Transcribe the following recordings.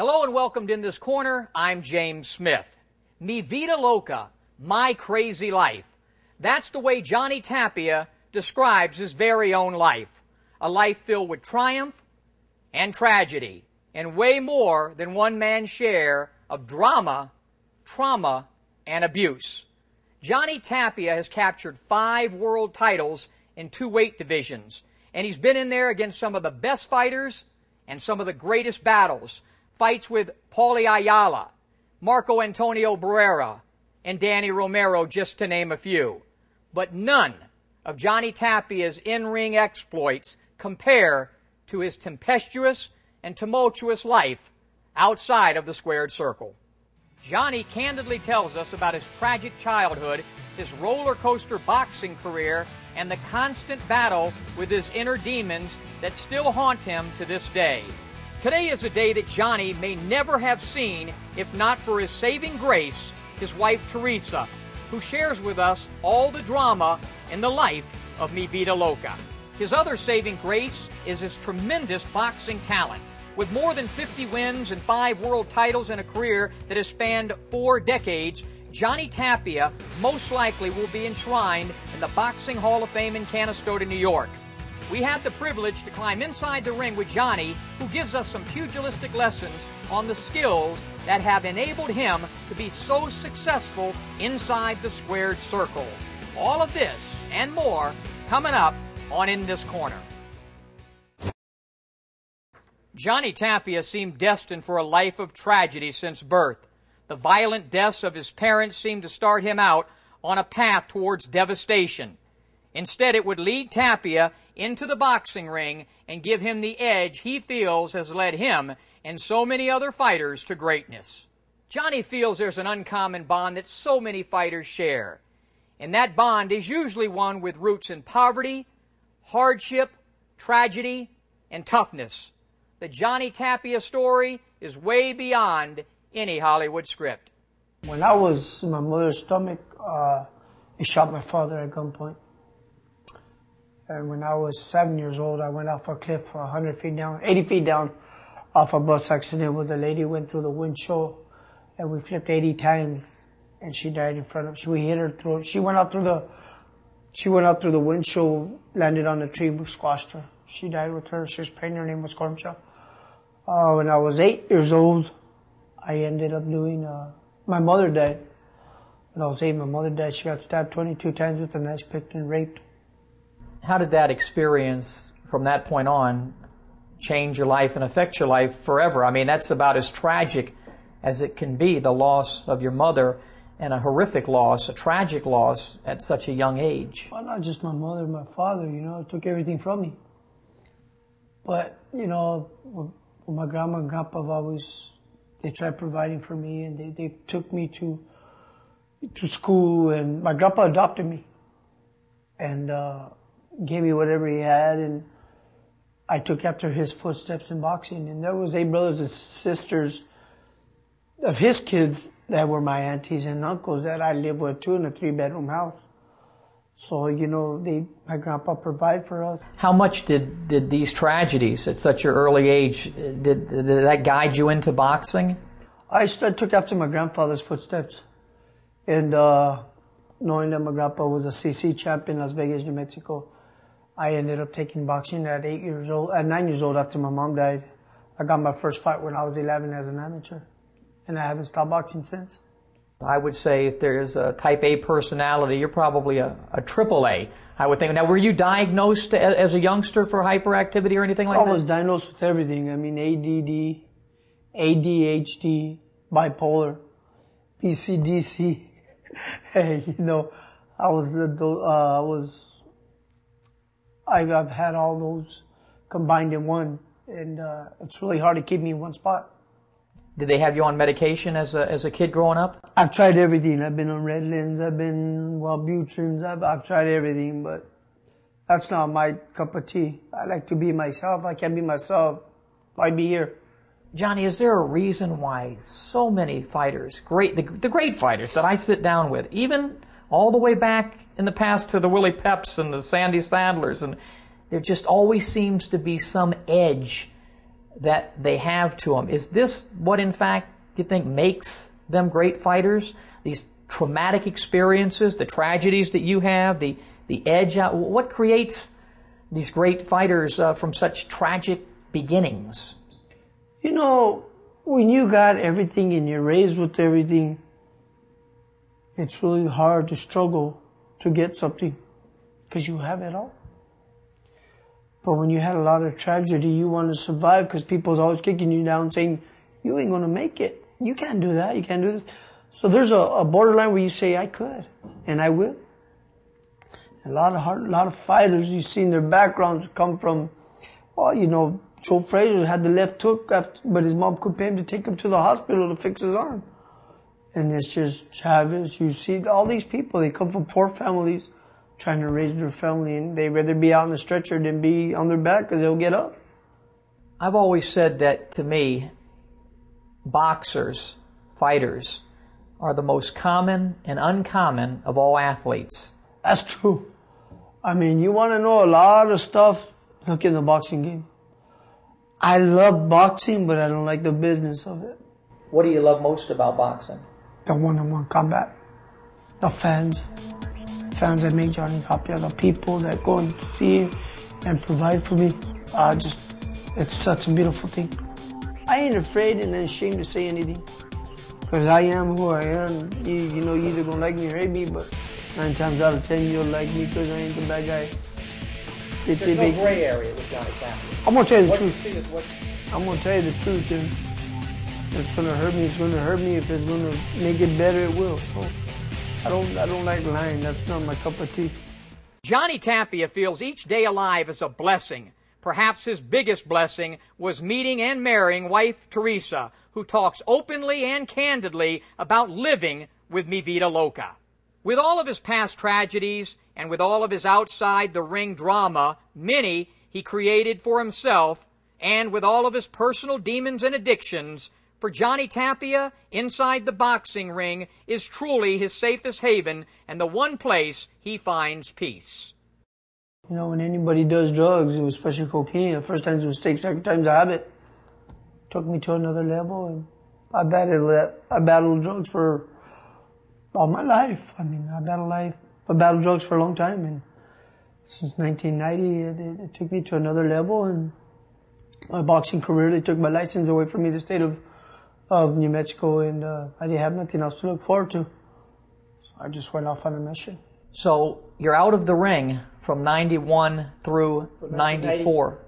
Hello and welcome to In This Corner. I'm James Smith. Mi vida loca, my crazy life. That's the way Johnny Tapia describes his very own life. A life filled with triumph and tragedy, and way more than one man's share of drama, trauma, and abuse. Johnny Tapia has captured 5 world titles in 2 weight divisions, and he's been in there against some of the best fighters and some of the greatest battles. Fights with Paulie Ayala, Marco Antonio Barrera, and Danny Romero, just to name a few. But none of Johnny Tapia's in-ring exploits compare to his tempestuous and tumultuous life outside of the squared circle. Johnny candidly tells us about his tragic childhood, his roller coaster boxing career, and the constant battle with his inner demons that still haunt him to this day. Today is a day that Johnny may never have seen if not for his saving grace, his wife Teresa, who shares with us all the drama in the life of Mi Vida Loca. His other saving grace is his tremendous boxing talent. With more than 50 wins and 5 world titles in a career that has spanned 4 decades, Johnny Tapia most likely will be enshrined in the Boxing Hall of Fame in Canastota, New York. We had the privilege to climb inside the ring with Johnny, who gives us some pugilistic lessons on the skills that have enabled him to be so successful inside the squared circle. All of this and more coming up on In This Corner. Johnny Tapia seemed destined for a life of tragedy since birth. The violent deaths of his parents seemed to start him out on a path towards devastation. Instead, it would lead Tapia into the boxing ring and give him the edge he feels has led him and so many other fighters to greatness. Johnny feels there's an uncommon bond that so many fighters share, and that bond is usually one with roots in poverty, hardship, tragedy, and toughness. The Johnny Tapia story is way beyond any Hollywood script. When I was in my mother's stomach, he shot my father at gunpoint. And when I was 7 years old, I went off a cliff 100 feet down, 80 feet down off a bus accident where the lady went through the windshield and we flipped 80 times and she died in front of us. We hit her through, she went out through the windshield, landed on the tree, we squashed her. She died with her. She was pregnant. Her name was Cormcha. When I was 8 years old, I ended up doing, my mother died. When I was 8, my mother died. She got stabbed 22 times with a knife, picked and raped. How did that experience from that point on change your life and affect your life forever? I mean, that's about as tragic as it can be, the loss of your mother, and a horrific loss, a tragic loss at such a young age. Well, not just my mother, my father, it took everything from me. But, with my grandma and grandpa, they tried providing for me, and they took me to school, and my grandpa adopted me. And, gave me whatever he had, and I took after his footsteps in boxing. And there was 8 brothers and sisters of his kids that were my aunties and uncles that I lived with too in a 3-bedroom house. So, my grandpa provided for us. How much did these tragedies at such an early age, did that guide you into boxing? I took after my grandfather's footsteps. And, knowing that my grandpa was a CC champion in Las Vegas, New Mexico, I ended up taking boxing at 9 years old after my mom died. I got my first fight when I was 11 as an amateur, and I haven't stopped boxing since. I would say if there's a type A personality, you're probably a triple A, I would think. Now, were you diagnosed as a youngster for hyperactivity or anything like that? I was diagnosed with everything. I mean, ADD, ADHD, bipolar, BCDC. Hey, I've had all those combined in one, and it's really hard to keep me in one spot. Did they have you on medication as a kid growing up? I've tried everything. I've been on Redlands. I've been Wellbutrins. I've tried everything, but that's not my cup of tea. I like to be myself. I can't be myself. Why be here? Johnny, is there a reason why so many fighters, the great fighters that I sit down with, even all the way back in the past to the Willie Peps and the Sandy Sandlers, and there just always seems to be some edge that they have to them. Is this what, in fact, you think makes them great fighters? These traumatic experiences, the tragedies that you have, the edge out. What creates these great fighters from such tragic beginnings? You know, when you got everything and you're raised with everything, it's really hard to struggle to get something because you have it all. But when you had a lot of tragedy, you want to survive because people's always kicking you down saying, you ain't going to make it. You can't do that. You can't do this. So there's a borderline where you say, I could, and I will. A lot of fighters, you've seen their backgrounds come from, well, you know, Joe Frazier had the left hook, but his mom couldn't pay him to take him to the hospital to fix his arm. And it's just Chavez. You see all these people, they come from poor families trying to raise their family, and they'd rather be out on the stretcher than be on their back because they'll get up. I've always said that, to me, boxers, fighters, are the most common and uncommon of all athletes. That's true. I mean, you want to know a lot of stuff, look in the boxing game. I love boxing, but I don't like the business of it. What do you love most about boxing? The one-on-one combat. The fans. Fans that make Johnny Tapia. The people that go and see him and provide for me. It's such a beautiful thing. I ain't afraid and ashamed to say anything. Because I am who I am. You know, you either gonna like me or hate me, but 9 times out of 10 you'll like me because I ain't the bad guy. There's no gray area with Johnny Tapia. I'm gonna tell you the truth. I'm gonna tell you the truth, and if it's gonna hurt me, it's gonna hurt me. If it's gonna make it better, it will. So I don't like lying. That's not my cup of tea. Johnny Tapia feels each day alive as a blessing. Perhaps his biggest blessing was meeting and marrying wife Teresa, who talks openly and candidly about living with Mi Vida Loca. With all of his past tragedies and with all of his outside-the-ring drama, many he created for himself, and with all of his personal demons and addictions, for Johnny Tapia, inside the boxing ring is truly his safest haven and the one place he finds peace. You know, when anybody does drugs, especially cocaine, the first time's a mistake, second time's a habit. Took me to another level, and I battled drugs for all my life. I mean, I battled drugs for a long time, and since 1990, it took me to another level, and my boxing career, they took my license away from me, the state of New Mexico, and I didn't have nothing else to look forward to. So I just went off on a mission. So you're out of the ring from 91 through 94.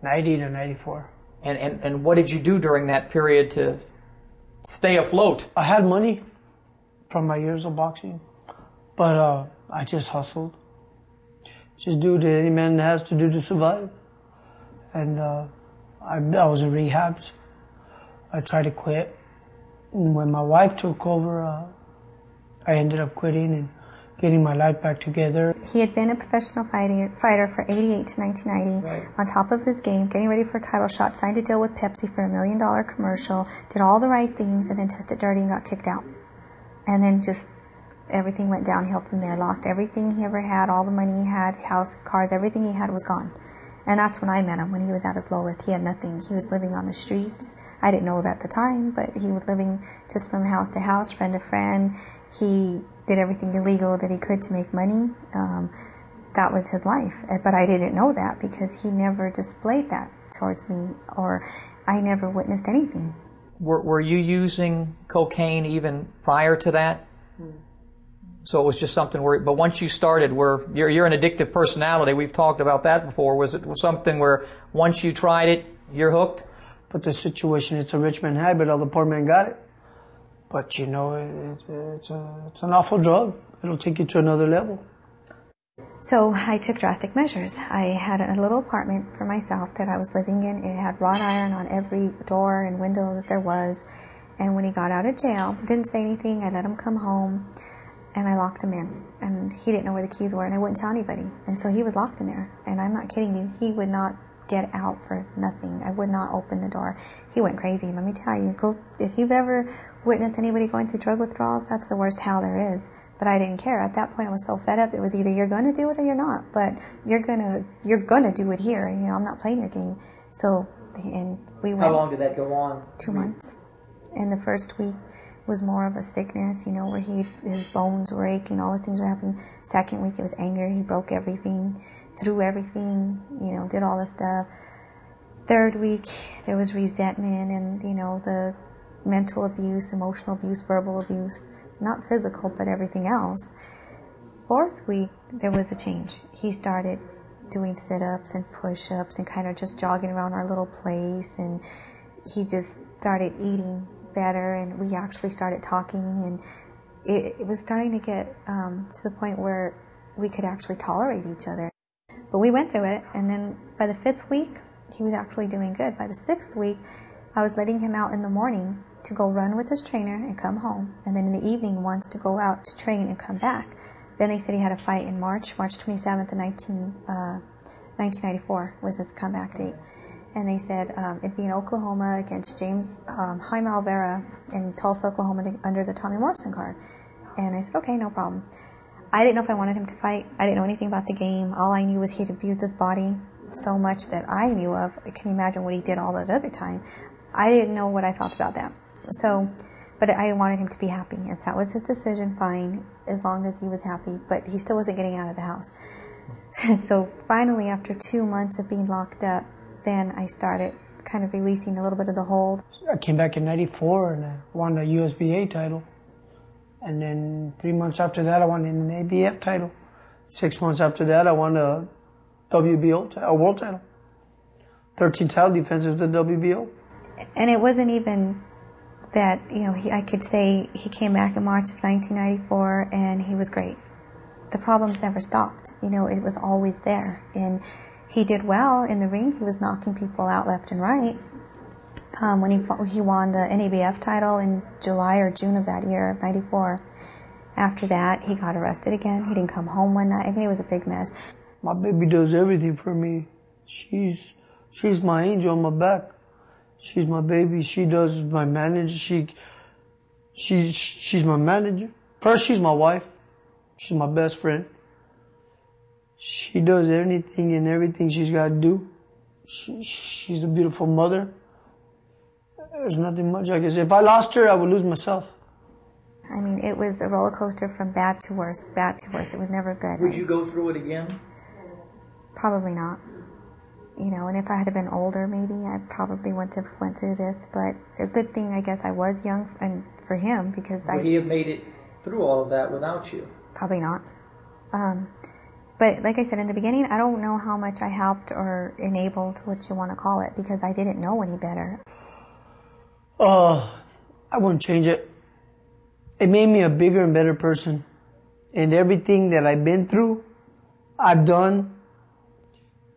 90 to 94. And what did you do during that period to stay afloat? I had money from my years of boxing, but I just hustled. Just do what any man has to do to survive. And I was in rehabs. I tried to quit. And when my wife took over, I ended up quitting and getting my life back together. He had been a professional fighter for 88 to 1990, right, on top of his game, getting ready for a title shot, signed a deal with Pepsi for $1 million commercial, did all the right things, and then tested dirty and got kicked out. And then just everything went downhill from there. Lost everything he ever had, all the money he had, houses, cars, everything he had was gone. And that's when I met him, when he was at his lowest. He had nothing. He was living on the streets. I didn't know that at the time, but he was living just from house to house, friend to friend. He did everything illegal that he could to make money. That was his life. But I didn't know that because he never displayed that towards me, or I never witnessed anything. Were you using cocaine even prior to that? So it was just something where, but once you started, where you're an addictive personality, we've talked about that before. Was it something where once you tried it, you're hooked? But the situation, it's a rich man habit, all the poor man got it. But you know, it's an awful drug. It'll take you to another level. So I took drastic measures. I had a little apartment for myself that I was living in. It had wrought iron on every door and window that there was. And when he got out of jail, didn't say anything. I let him come home, and I locked him in. And he didn't know where the keys were, and I wouldn't tell anybody. And so he was locked in there. And I'm not kidding you. He would not get out for nothing. I would not open the door. He went crazy. Let me tell you. If you've ever witnessed anybody going through drug withdrawals, that's the worst hell there is. But I didn't care. At that point, I was so fed up. It was either you're going to do it or you're not. But you're gonna do it here. You know, I'm not playing your game. So And we went. How long did that go on? 2 months. And the first week was more of a sickness, you know, where his bones were aching, all those things were happening. Second week it was anger. He broke everything, threw everything, you know, did all this stuff. Third week there was resentment and, you know, the mental abuse, emotional abuse, verbal abuse, not physical, but everything else. Fourth week there was a change. He started doing sit-ups and push-ups and kind of just jogging around our little place, and he just started eating better, and we actually started talking, and it was starting to get to the point where we could actually tolerate each other. But we went through it, and then by the 5th week he was actually doing good. By the 6th week I was letting him out in the morning to go run with his trainer and come home, and then in the evening once to go out to train and come back. Then they said he had a fight in March 27th of 1994 was his comeback date. And they said it'd be in Oklahoma against James Jaime Alvera in Tulsa, Oklahoma, under the Tommy Morrison card. And I said, okay, no problem. I didn't know if I wanted him to fight. I didn't know anything about the game. All I knew was he'd abused his body so much that I knew of. I can imagine what he did all that other time. I didn't know what I felt about that. So, but I wanted him to be happy. If that was his decision, fine, as long as he was happy. But he still wasn't getting out of the house. So finally, after 2 months of being locked up, then I started kind of releasing a little bit of the hold. I came back in '94 and I won the USBA title. And then 3 months after that, I won an ABF title. 6 months after that, I won a WBO, a world title. 13 title defenses of the WBO. And it wasn't even that, you know, I could say he came back in March of 1994 and he was great. The problems never stopped. You know, it was always there. And he did well in the ring. He was knocking people out left and right. When he won the NABF title in July or June of that year, of '94. After that, he got arrested again. He didn't come home one night. I mean, it was a big mess. My baby does everything for me. She's my angel on my back. She's my baby. She does my manager. She's my manager. First, she's my wife. She's my best friend. She does anything and everything she's got to do. She's a beautiful mother. There's nothing much I can say. If I lost her, I would lose myself. I mean, it was a roller coaster from bad to worse, bad to worse. It was never good. Would you go through it again? Probably not. You know, and if I had been older, maybe I probably went through this. But a good thing, I guess, I was young, and for him, because would he have made it through all of that without you? Probably not. But like I said in the beginning, I don't know how much I helped or enabled, what you want to call it, because I didn't know any better. I wouldn't change it. It made me a bigger and better person. And everything that I've been through, I've done,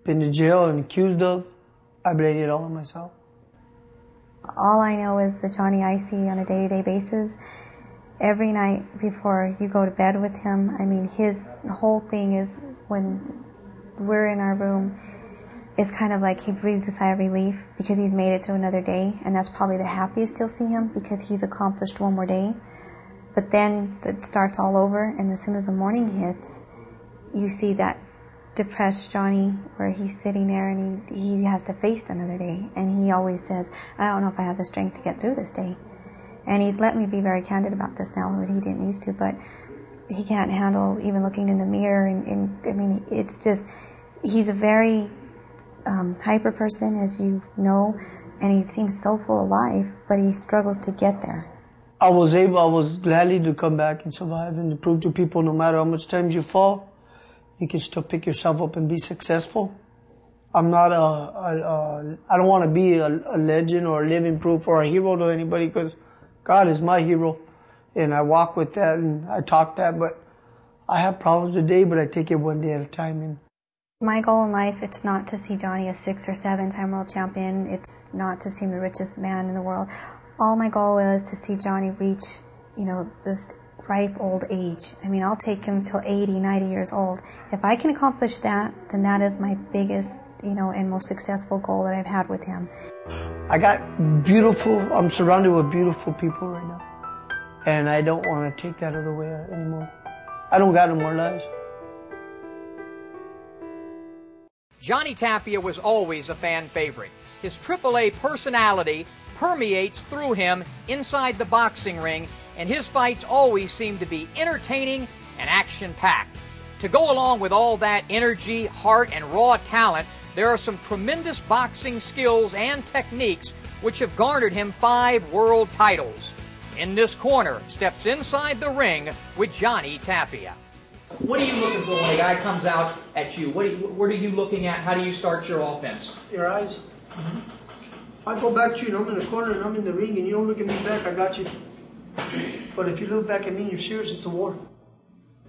been to jail and accused of, I blame it all on myself. All I know is the Johnny I see on a day-to-day basis. Every night before you go to bed with him, I mean, his whole thing is when we're in our room, it's kind of like he breathes a sigh of relief because he's made it through another day, and that's probably the happiest you'll see him because he's accomplished one more day. But then it starts all over, and as soon as the morning hits, you see that depressed Johnny where he's sitting there and he has to face another day, and he always says, I don't know if I have the strength to get through this day. And he's let me be very candid about this now, what he didn't used to, but he can't handle even looking in the mirror, and I mean, it's just, he's a very hyper person, as you know, and he seems so full of life, but he struggles to get there. I was gladly to come back and survive and to prove to people no matter how much times you fall, you can still pick yourself up and be successful. I'm not I don't want to be a legend or a living proof or a hero to anybody, because God is my hero, and I walk with that and I talk that, but I have problems today, but I take it one day at a time. And my goal in life, it's not to see Johnny a 6 or 7-time world champion. It's not to see him the richest man in the world. All my goal is to see Johnny reach, you know, this ripe old age. I mean, I'll take him till 80, 90 years old. If I can accomplish that, then that is my biggest, you know, and most successful goal that I've had with him. I'm surrounded with beautiful people right now. And I don't want to take that other way anymore. I don't got no more lives. Johnny Tapia was always a fan favorite. his AAA personality permeates through him inside the boxing ring, and his fights always seem to be entertaining and action-packed. To go along with all that energy, heart, and raw talent, there are some tremendous boxing skills and techniques which have garnered him 5 world titles. In this corner steps inside the ring with Johnny Tapia. What are you looking for when a guy comes out at you? What are you looking at? How do you start your offense? Your eyes. If I go back to you and I'm in the corner and I'm in the ring and you don't look at me back, I got you. But if you look back at me and you're serious, it's a war.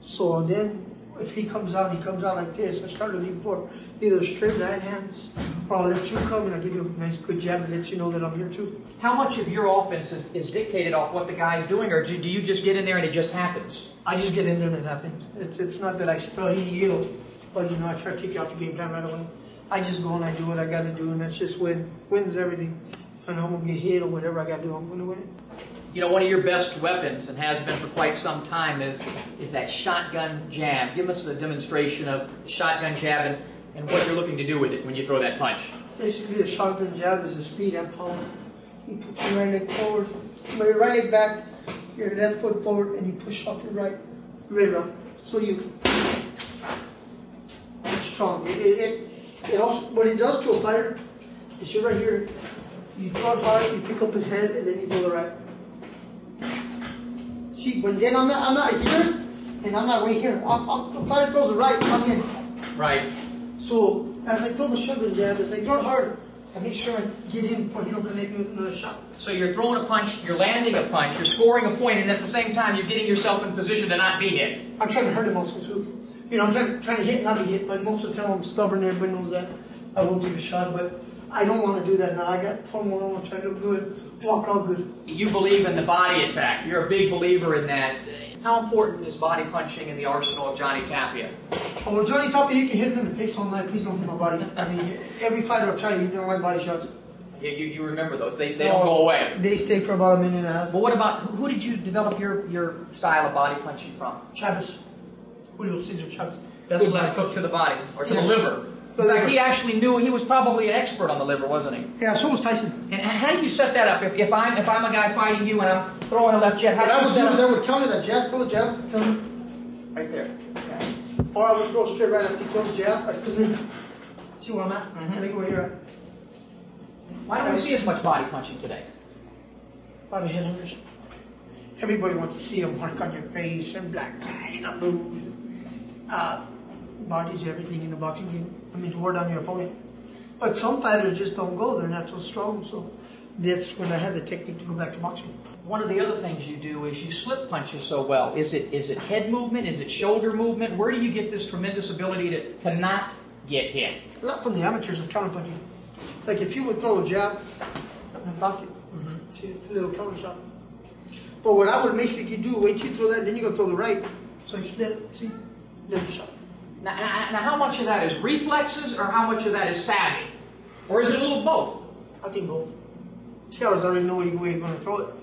So then, if he comes out like this. I started looking for either straight right hands, or I'll let you come and I'll give you a nice good jab and let you know that I'm here too. How much of your offense is dictated off what the guy's doing, or do you just get in there and it just happens? I just get in there and it happens. It's not that I study, but I try to take you out the game plan right away. I just go and I do what I got to do, and that's just win. Wins everything. And I'm going to get hit or whatever I got to do, I'm going to win it. One of your best weapons, and has been for quite some time, is that shotgun jab. Give us a demonstration of shotgun jab and what you're looking to do with it when you throw that punch. Basically, a shotgun jab is a speed and power. You put your right leg forward, your right leg back, your left foot forward, and you push off your right rear up. So it's strong. It also, what it does to a fighter is you're right here. You throw it hard, you pick up his head, and then you throw the right. See, when then I'm not here, and I'm not right here. The fighter throws the right, I'm in. Right. So as I throw the shotgun jab, as I throw it hard, I make sure I get in before he don't connect me with another shot. So you're throwing a punch, you're landing a punch, you're scoring a point, and at the same time you're getting yourself in position to not be hit. I'm trying to hurt him also too. I'm trying to hit, not be hit, but most of the time I'm stubborn. Everybody knows that. I won't take a shot, but I don't want to do that now. I got 4 more. I want to try to do good, walk out good. You believe in the body attack. You're a big believer in that. How important is body punching in the arsenal of Johnny Tapia? Well, Johnny Tapia, you can hit him in the face all night. Please don't hit my body. I mean, every fighter I've tried, he don't like body shots. You remember those. They don't go away. They stay for about a minute and a half. But what about, who did you develop your style of body punching from? Chavez. Julio Cesar Chavez. Best left hook to the body, or to the liver. In fact, he actually knew, he was probably an expert on the liver, wasn't he? Yeah, so was Tyson. And how do you set that up? If I'm a guy fighting you and I'm throwing a left jab, how do you set up? I would counter that jab, throw the jab, counter. Right there. Okay. Or I would throw straight right after he throws the jab. I come in, see where I'm at, and make it where you're at. Why don't we see as much body punching today? A lot of headhunters. Everybody wants to see a mark on your face and black eye and a bruise. Body's everything in the boxing game. I mean, word on your opponent. But some fighters just don't go. They're not so strong. So that's when I had the technique to go back to boxing. One of the other things you do is you slip punches so well. Is it head movement? Is it shoulder movement? Where do you get this tremendous ability to not get hit? A lot from the amateurs is counter punching. Like if you would throw a jab and block it, see, it's a little counter shot. But what I would basically do, wait till you throw that, then you're going to throw the right. So you slip, see, little shot. Now, how much of that is reflexes, or how much of that is savvy? Or is it a little both? I think both. See, I already know where you're going to throw it.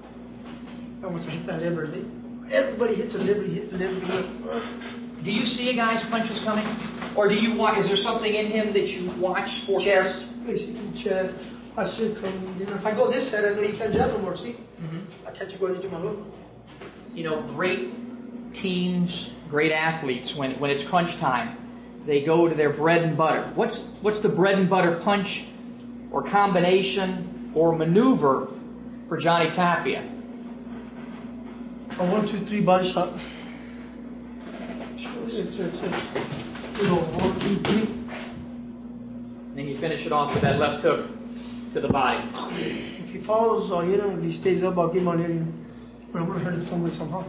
And once I hit that liver, everybody hits a liver, you hit the liver. Do you see a guy's punches coming? Or do you watch, is there something in him that you watch for? Chest. Basically, chest. I should come. If I go this side, I know you can't jab no more, see? I catch you going into my hook. Great teams, great athletes, when it's crunch time, they go to their bread and butter. What's the bread and butter punch or combination or maneuver for Johnny Tapia? A 1, 2, 3 body shot. It's 1, 2, 3. Then you finish it off with that left hook to the body. If he falls, I'll hit him. If he stays up, I'll give him on hitting. But I'm going to hurt him some way somehow.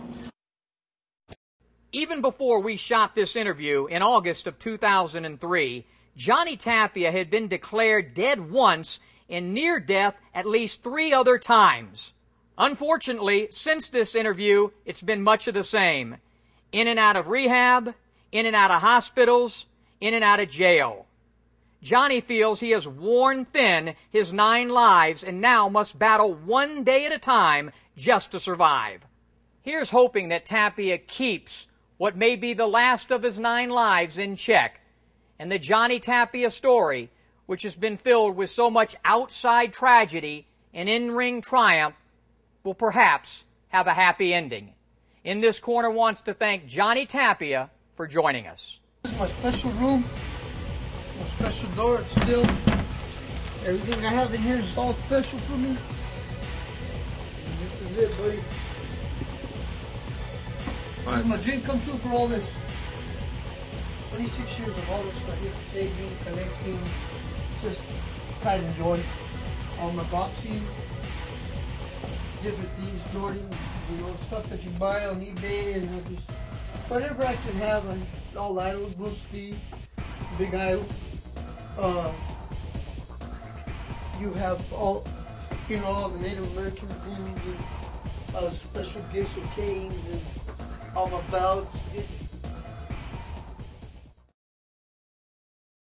Even before we shot this interview in August of 2003, Johnny Tapia had been declared dead once and near death at least 3 other times. Unfortunately, since this interview, it's been much of the same. In and out of rehab, in and out of hospitals, in and out of jail. Johnny feels he has worn thin his 9 lives and now must battle one day at a time just to survive. Here's hoping that Tapia keeps what may be the last of his 9 lives in check, and the Johnny Tapia story which has been filled with so much outside tragedy and in-ring triumph, will perhaps have a happy ending. In This Corner wants to thank Johnny Tapia for joining us. This is my special room, my special door. It's still, everything I have in here is all special for me. And this is it, buddy. This is my dream come true for all this. 26 years of all this right here, saving, collecting, just pride and joy. All my boxing, different things, Jordans, you know, stuff that you buy on eBay, and just whatever I can have. All idols, Bruce Lee, Big Idol. You have all, you know, all the Native American foods and special gifts with canes and all my belts.